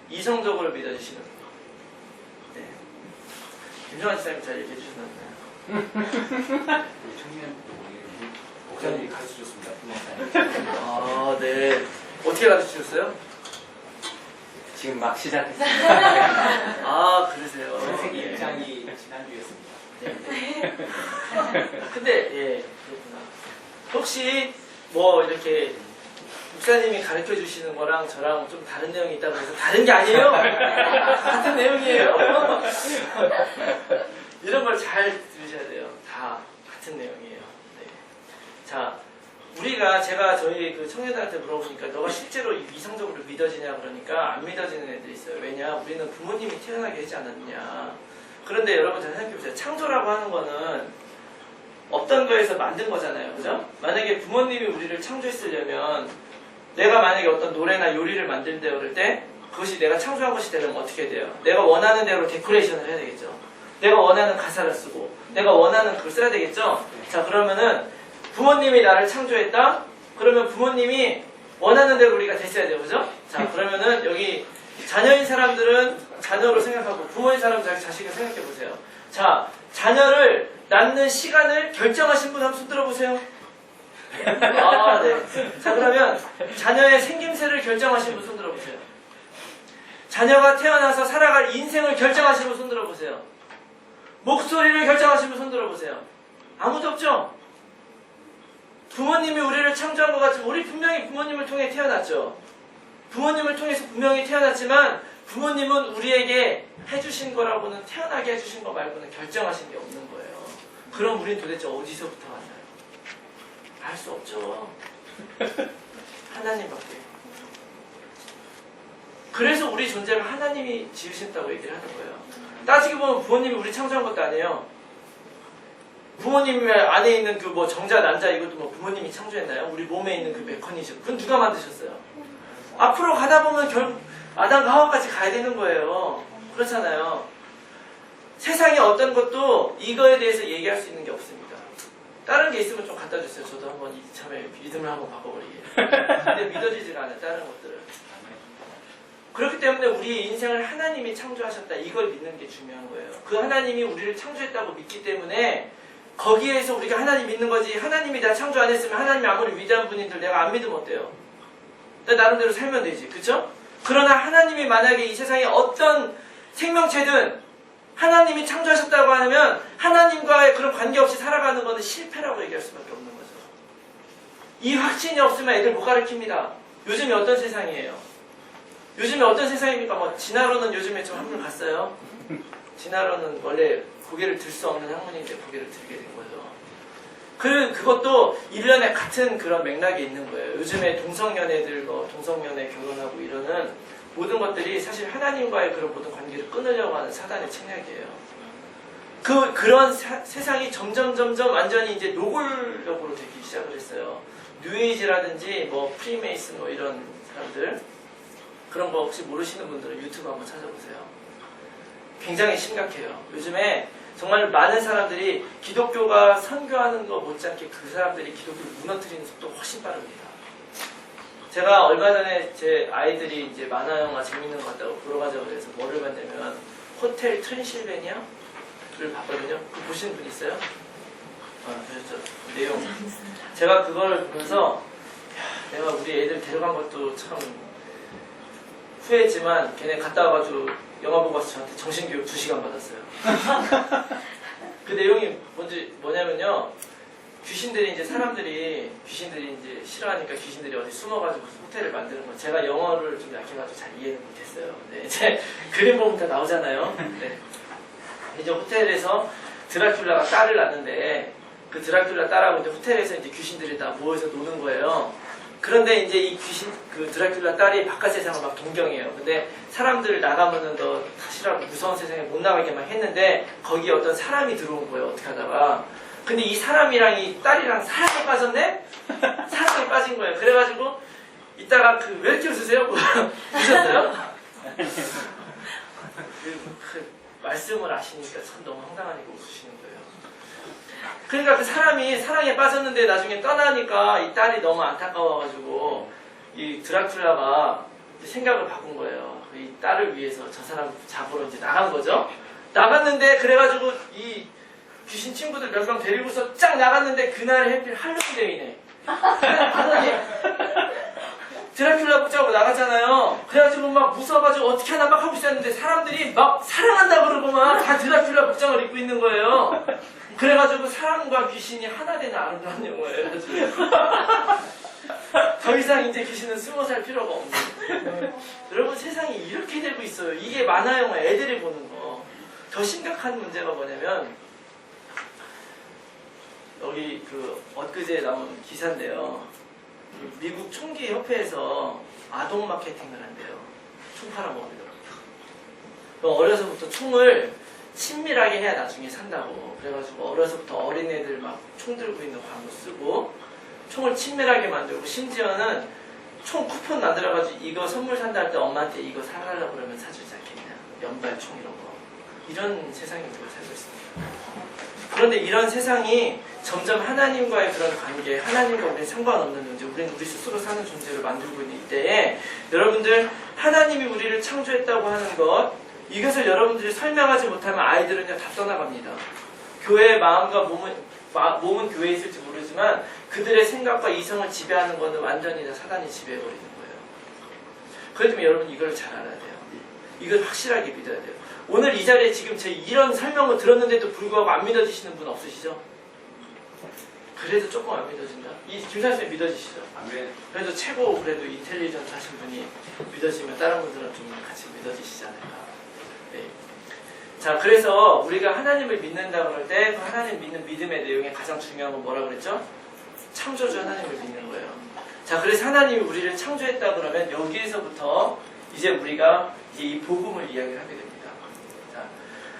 이성적으로 믿어주시는 분. 네. 김정환 지사님 잘 얘기해 주셨나요? 청년 목사님이 가르쳐줬습니다. 목사님. 네. 어떻게 가르쳐주셨어요? 지금 막 시작했습니다. 그러세요. 선생님 예. 입장이 지난주였습니다. 네. 근데 예, 그렇구나. 혹시 뭐 이렇게 목사님이 가르쳐 주시는 거랑 저랑 좀 다른 내용이 있다고 해서 다른 게 아니에요? 같은 내용이에요. 이런 걸 잘 들으셔야 돼요. 다 같은 내용이에요. 네. 자, 제가 저희 그 청년들한테 물어보니까 너가 실제로 이성적으로 믿어지냐 그러니까 안 믿어지는 애들이 있어요. 왜냐? 우리는 부모님이 태어나게 하지 않았느냐. 그런데 여러분 잘 생각해보세요. 창조라고 하는 거는 없던 거에서 만든 거잖아요. 그죠? 만약에 부모님이 우리를 창조했으려면 내가 만약에 어떤 노래나 요리를 만든다 그럴 때 그것이 내가 창조한 것이 되려면 어떻게 돼요? 내가 원하는 대로 데코레이션을 해야 되겠죠. 내가 원하는 가사를 쓰고 내가 원하는 글 써야 되겠죠. 자, 그러면은 부모님이 나를 창조했다? 그러면 부모님이 원하는 대로 우리가 됐어야 돼요. 그죠? 자, 그러면은 여기 자녀인 사람들은 자녀로 생각하고 부모인 사람은 자기 자식을 생각해 보세요. 자, 자녀를 낳는 시간을 결정하신 분 한번 손 들어보세요. 네. 자, 그러면 자녀의 생김새를 결정하신 분 손 들어보세요. 자녀가 태어나서 살아갈 인생을 결정하신 분 손 들어보세요. 목소리를 결정하신 분 손 들어보세요. 아무도 없죠? 부모님이 우리를 창조한 것 같지만 우리 분명히 부모님을 통해 태어났죠. 부모님을 통해서 분명히 태어났지만 부모님은 우리에게 해주신 거라고는 태어나게 해주신 거 말고는 결정하신 게 없는 거예요. 그럼 우린 도대체 어디서부터 왔나요? 알 수 없죠. 하나님밖에. 그래서 우리 존재가 하나님이 지으신다고 얘기를 하는 거예요. 따지고 보면 부모님이 우리 창조한 것도 아니에요. 부모님 안에 있는 그 뭐 정자, 난자 이것도 뭐 부모님이 창조했나요? 우리 몸에 있는 그 메커니즘. 그건 누가 만드셨어요? 앞으로 가다 보면 결국 아담과 하와까지 가야 되는 거예요. 그렇잖아요. 세상에 어떤 것도 이거에 대해서 얘기할 수 있는 게 없습니다. 다른 게 있으면 좀 갖다 주세요. 저도 한번 이참에 믿음을 한번 바꿔버리게. 근데 믿어지지가 않아요. 다른 것들을. 그렇기 때문에 우리의 인생을 하나님이 창조하셨다. 이걸 믿는 게 중요한 거예요. 그 하나님이 우리를 창조했다고 믿기 때문에 거기에서 우리가 하나님 믿는 거지. 하나님이 나 창조 안 했으면 하나님이 아무리 위대한 분인들 내가 안 믿으면 어때요? 나 나름대로 살면 되지. 그쵸? 그러나 하나님이 만약에 이 세상에 어떤 생명체든 하나님이 창조하셨다고 하면 하나님과의 그런 관계없이 살아가는 것은 실패라고 얘기할 수밖에 없는 거죠. 이 확신이 없으면 애들 못 가르칩니다. 요즘에 어떤 세상이에요? 요즘에 어떤 세상입니까? 뭐 진화론은 요즘에 좀 한물 갔어요. 진화론은 원래 고개를 들 수 없는 학문인데 고개를 들게 된 거죠. 그것도 일련의 같은 그런 맥락이 있는 거예요. 요즘에 동성연애들, 동성연애 결혼하고 이러는 모든 것들이 사실 하나님과의 그런 모든 관계를 끊으려고 하는 사단의 책략이에요. 그런 세상이 점점 완전히 이제 노골적으로 되기 시작을 했어요. 뉴에이지라든지 프리메이슨 이런 사람들, 그런 거 혹시 모르시는 분들은 유튜브 한번 찾아보세요. 굉장히 심각해요. 요즘에 정말 많은 사람들이 기독교가 선교하는 거 못지않게 그 사람들이 기독교를 무너뜨리는 속도가 훨씬 빠릅니다. 제가 얼마 전에 제 아이들이 이제 만화 영화 재밌는 거 같다고 보러 가자고 그래서 뭐를 봤냐면 호텔 트랜실베니아를 봤거든요. 그거 보시는 분 있어요? 보셨죠? 내용. 제가 그걸 보면서 내가 우리 애들 데려간 것도 참 후회했지만 걔네 갔다 와가지고 영화 보고 와서 저한테 정신교육 2시간 받았어요. 그 내용이 뭐냐면요. 귀신들이 이제 이제 싫어하니까 귀신들이 어디 숨어가지고 호텔을 만드는 거. 제가 영어를 좀 약해가지고 잘 이해는 못했어요. 근데 이제 그림 보면 다 나오잖아요. 네. 이제 호텔에서 드라큘라가 딸을 낳는데 그 드라큘라 딸하고 이제 호텔에서 이제 귀신들이 다 모여서 노는 거예요. 그런데 이제 이 그 드라큘라 딸이 바깥 세상을 막 동경해요. 근데 사람들 나가면은 너 다시라도 무서운 세상에 못 나가게 막 했는데 거기에 어떤 사람이 들어온 거예요. 어떻게 하다가. 근데 이 사람이랑 이 딸이랑 사랑에 빠졌네? 사랑에 빠진 거예요. 그래가지고 이따가 왜 이렇게 웃으세요? 웃으셨어요? 그 말씀을 아시니까 참 너무 황당하니까 웃으시는 거예요. 그러니까 그 사람이 사랑에 빠졌는데 나중에 떠나니까 이 딸이 너무 안타까워가지고 이 드라큘라가 생각을 바꾼 거예요. 이 딸을 위해서 저 사람 잡으러 이제 나간 거죠. 나갔는데 그래가지고 이 귀신 친구들 몇 명 데리고서 쫙 나갔는데 그날 해필 할로윈데이네. 그러더니 드라큘라 붙잡고 나갔잖아요. 그래가지고 막 무서워가지고 어떻게 하나 막 하고 있었는데 사람들이 막 사랑한다 그러고 막 다 드라큘라 복장을 입고 있는 거예요. 그래가지고 사람과 귀신이 하나 되는 아름다운 영화예요. 더 이상 이제 귀신은 숨어 살 필요가 없는. 여러분 세상이 이렇게 되고 있어요. 이게 만화 영화 애들이 보는 거. 더 심각한 문제가 뭐냐면 여기 엊그제 나온 기사인데요. 미국 총기 협회에서 아동 마케팅을 한대요. 총 팔아먹으려고. 어려서부터 총을 친밀하게 해야 나중에 산다고. 그래가지고 어려서부터 어린애들 막 총 들고 있는 광고 쓰고 총을 친밀하게 만들고 심지어는 총 쿠폰 만들어가지고 이거 선물 산다 할 때 엄마한테 이거 사가려고 그러면 사주지 않겠냐. 연발 총 이런 거. 이런 세상에 우리가 살고 있습니다. 그런데 이런 세상이 점점 하나님과의 그런 관계, 하나님과 우리는 상관없는 존재, 우리는 우리 스스로 사는 존재를 만들고 있는 이때에 여러분들 하나님이 우리를 창조했다고 하는 것, 이것을 여러분들이 설명하지 못하면 아이들은요 다 떠나갑니다. 교회의 마음과 몸은 교회에 있을지 모르지만 그들의 생각과 이성을 지배하는 것은 완전히 다 사단이 지배해버리는 거예요. 그렇기 때문에 여러분 이걸 잘 알아야 돼요. 이걸 확실하게 믿어야 돼요. 오늘 이 자리에 지금 제 이런 설명을 들었는데도 불구하고 안 믿어지시는 분 없으시죠? 그래도 조금 안 믿어진다. 이 김사님 믿어지시죠? 아멘. 그래도 최고 그래도 인텔리전트 하신 분이 믿어지면 다른 분들은 좀 같이 믿어지시지 않을까. 네. 자, 그래서 우리가 하나님을 믿는다 그럴 때 그 하나님 믿는 믿음의 내용에 가장 중요한 건 뭐라 그랬죠? 창조주 하나님을 믿는 거예요. 자, 그래서 하나님이 우리를 창조했다 그러면 여기에서부터 이제 우리가 이제 이 복음을 이야기를 하게 됩니다. 자,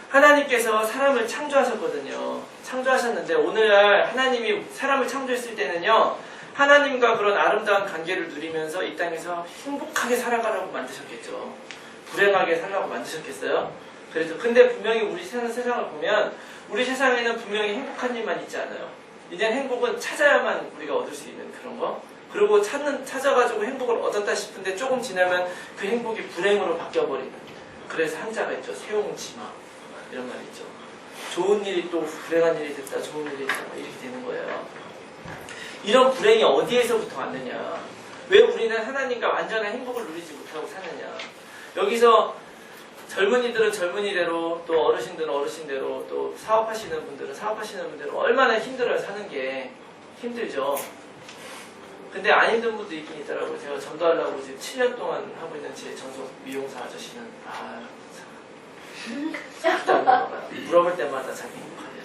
하나님께서 사람을 창조하셨거든요. 창조하셨는데 오늘날 하나님이 사람을 창조했을 때는요. 하나님과 그런 아름다운 관계를 누리면서 이 땅에서 행복하게 살아가라고 만드셨겠죠. 불행하게 살라고 만드셨겠어요? 그래서 근데 분명히 우리 사는 세상을 보면 우리 세상에는 분명히 행복한 일만 있지 않아요. 이제 행복은 찾아야만 우리가 얻을 수 있는 그런 거. 그리고 찾아가지고 행복을 얻었다 싶은데 조금 지나면 그 행복이 불행으로 바뀌어버리는. 그래서 한자가 있죠. 세옹지마 이런 말이 있죠. 좋은 일이 또 불행한 일이 됐다. 좋은 일이 됐다. 이렇게 되는 거예요. 이런 불행이 어디에서부터 왔느냐. 왜 우리는 하나님과 완전한 행복을 누리지 못하고 사느냐. 여기서 젊은이들은 젊은이대로 또 어르신들은 어르신대로 또 사업하시는 분들은 사업하시는 분대로 얼마나 힘들어요. 사는 게 힘들죠. 근데 안 힘든 분도 있긴 있더라고요. 제가 전도하려고 지금 7년 동안 하고 있는 제 전속 미용사 아저씨는 물어볼 때마다 자기 행복하대요.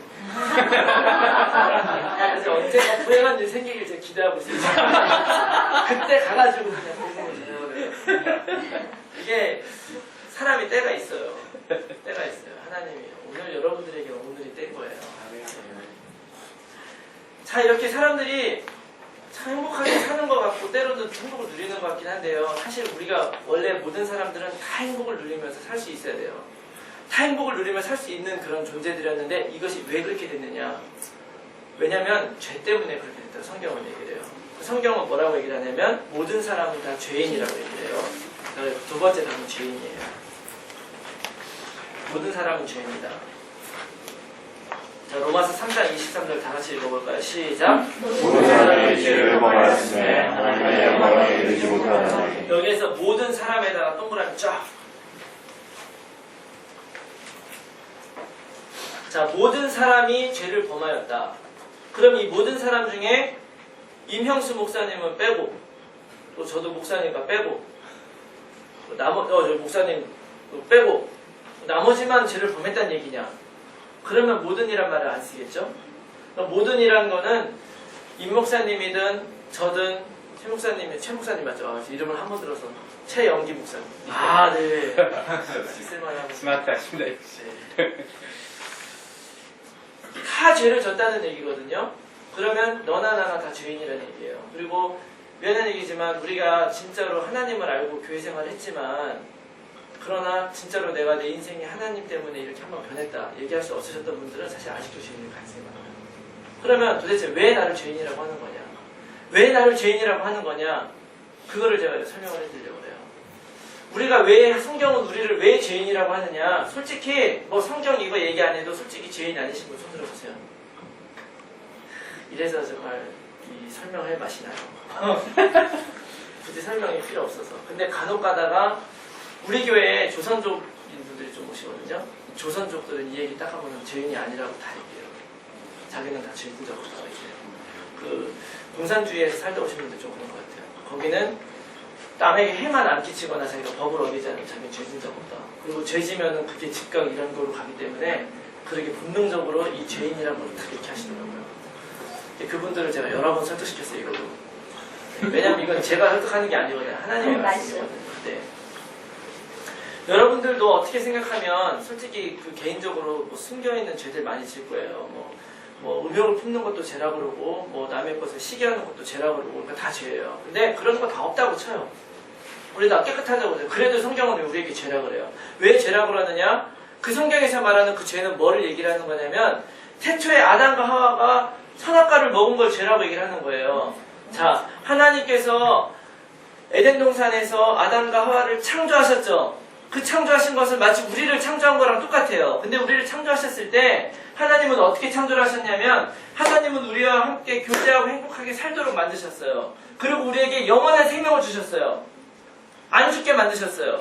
그래서 언제가 불행한 일 생기길 제가 기대하고 있습니다. 그때 가가지고 그냥 보는 거죠. 이게 사람이 때가 있어요. 때가 있어요. 하나님이 오늘 여러분들에게 오늘이 땐 거예요. 자, 이렇게 사람들이 참 행복하게 사는 것 같고 때로는 행복을 누리는 것 같긴 한데요. 사실 우리가 원래 모든 사람들은 다 행복을 누리면서 살 수 있어야 돼요. 다 행복을 누리며 살 수 있는 그런 존재들이었는데 이것이 왜 그렇게 됐느냐? 왜냐하면 죄 때문에 그렇게 됐다고 성경은 얘기를 해요. 성경은 뭐라고 얘기를 하냐면 모든 사람은 다 죄인이라고 얘기를 해요. 그래서 두 번째 단어는 죄인이에요. 모든 사람은 죄인이다. 자, 로마서 3장 23절 다 같이 읽어볼까요? 시작. 모든 사람이 죄를 범하였음에 하나님의 영광에 이르지 못하나니. 여기에서 모든 사람에다가 동그라미 쫙. 자, 모든 사람이 죄를 범하였다. 그럼 이 모든 사람 중에 임형수 목사님은 빼고, 또 저도 목사니까 빼고, 저 목사님 빼고, 나머지만 죄를 범했다는 얘기냐? 그러면 모든이란 말을 안 쓰겠죠? 모든이란 거는 임 목사님이든 저든 최 목사님 맞죠? 아, 이름을 한 번 들어서 최영기 목사님. 아, 네. 쓸만하고 스마트하십니다. 네. 다 죄를 졌다는 얘기거든요. 그러면 너나 나나 다 죄인이라는 얘기예요. 그리고 미안한 얘기지만 우리가 진짜로 하나님을 알고 교회 생활을 했지만 그러나 진짜로 내가 내 인생이 하나님 때문에 이렇게 한번 변했다 얘기할 수 없으셨던 분들은 사실 아직도 죄인일 가능성이 많아요. 그러면 도대체 왜 나를 죄인이라고 하는 거냐? 왜 나를 죄인이라고 하는 거냐? 그거를 제가 설명을 해드리려고 해요. 우리가 왜 성경은 우리를 왜 죄인이라고 하느냐? 솔직히 뭐 성경 이거 얘기 안 해도 솔직히 죄인 아니신 분 손 들어보세요. 이래서 정말 이 설명할 맛이 나요. 굳이 설명이 필요 없어서. 근데 간혹 가다가 우리 교회에 조선족인 분들이 좀 오시거든요. 조선족들은 이 얘기 딱 하면 죄인이 아니라고 다 얘기해요. 자기는 다 죄인 적 없다고 얘기해요. 그 공산주의에서 살다 오신 분들 좀 그런 것 같아요. 거기는 남에게 해만 안 끼치거나 자기가 법을 어기지 않으면 자기는 죄진 적 없다. 그리고 죄지면은 그게 즉각 이런 거로 가기 때문에 그렇게 본능적으로 이 죄인이라고 딱 이렇게 하시더라고요. 그분들을 제가 여러 번 설득시켰어요, 이걸로. 왜냐면 이건 제가 설득하는 게 아니거든요. 하나님의 말씀이거든요. 네. 여러분들도 어떻게 생각하면 솔직히 그 개인적으로 뭐 숨겨있는 죄들 많이 질 거예요. 뭐 음욕을 품는 것도 죄라 그러고 뭐 남의 것을 시기하는 것도 죄라 그러고 그러니까 다 죄예요. 근데 그런 거 다 없다고 쳐요. 우리 다 깨끗하다고 해요. 그래도 성경은 우리에게 죄라 그래요. 왜 죄라 그러느냐? 그 성경에서 말하는 그 죄는 뭐를 얘기를 하는 거냐면 태초에 아담과 하와가 선악과를 먹은 걸 죄라고 얘기를 하는 거예요. 자, 하나님께서 에덴 동산에서 아담과 하와를 창조하셨죠. 그 창조하신 것은 마치 우리를 창조한 거랑 똑같아요. 근데 우리를 창조하셨을 때 하나님은 어떻게 창조를 하셨냐면 하나님은 우리와 함께 교제하고 행복하게 살도록 만드셨어요. 그리고 우리에게 영원한 생명을 주셨어요. 안 죽게 만드셨어요.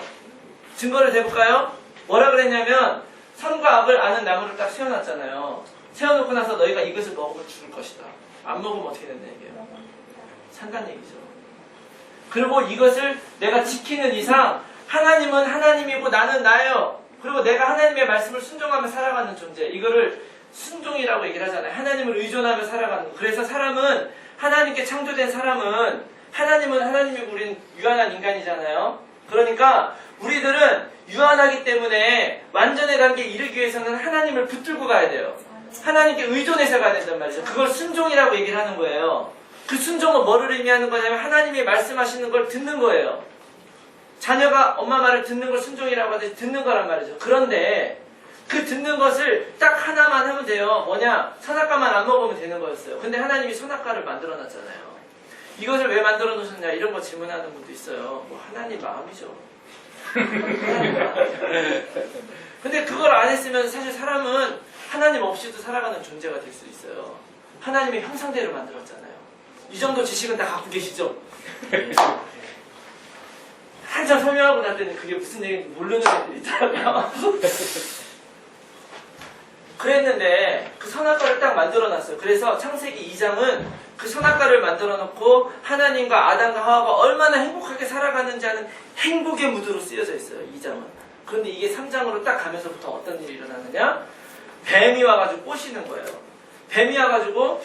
증거를 대볼까요? 뭐라 그랬냐면 선과 악을 아는 나무를 딱 세워놨잖아요. 세워놓고 나서 너희가 이것을 먹으면 죽을 것이다. 안 먹으면 어떻게 된다 얘기예요? 산다는 얘기죠. 그리고 이것을 내가 지키는 이상 하나님은 하나님이고 나는 나예요. 그리고 내가 하나님의 말씀을 순종하며 살아가는 존재. 이거를 순종이라고 얘기를 하잖아요. 하나님을 의존하며 살아가는 거. 그래서 사람은 하나님께 창조된 사람은 하나님은 하나님이고 우리는 유한한 인간이잖아요. 그러니까 우리들은 유한하기 때문에 완전의 단계에 이르기 위해서는 하나님을 붙들고 가야 돼요. 하나님께 의존해서 가야 된단 말이죠. 그걸 순종이라고 얘기를 하는 거예요. 그 순종은 뭐를 의미하는 거냐면 하나님이 말씀하시는 걸 듣는 거예요. 자녀가 엄마 말을 듣는 걸 순종이라고 하듯이 듣는 거란 말이죠. 그런데 그 듣는 것을 딱 하나만 하면 돼요. 뭐냐? 선악과만 안 먹으면 되는 거였어요. 근데 하나님이 선악과를 만들어 놨잖아요. 이것을 왜 만들어 놓으셨냐? 이런 거 질문하는 분도 있어요. 뭐 하나님 마음이죠. 하나님 마음. 근데 그걸 안 했으면 사실 사람은 하나님 없이도 살아가는 존재가 될 수 있어요. 하나님의 형상대로 만들었잖아요. 이 정도 지식은 다 갖고 계시죠? 한참 설명하고 났더니 그게 무슨 얘기인지 모르는 애들이 있더라고요. 그랬는데 그 선악과를 딱 만들어놨어요. 그래서 창세기 2장은 그 선악과를 만들어놓고 하나님과 아담과 하와가 얼마나 행복하게 살아가는지 하는 행복의 무드로 쓰여져 있어요. 2장은. 그런데 이게 3장으로 딱 가면서부터 어떤 일이 일어나느냐? 뱀이 와가지고 꼬시는 거예요. 뱀이 와가지고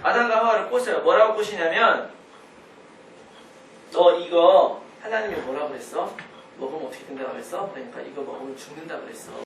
아담과 하와를 꼬셔요. 뭐라고 꼬시냐면 너 이거 하나님이 뭐라고 그랬어? 먹으면 어떻게 된다고 그랬어? 그러니까 이거 먹으면 죽는다고 그랬어.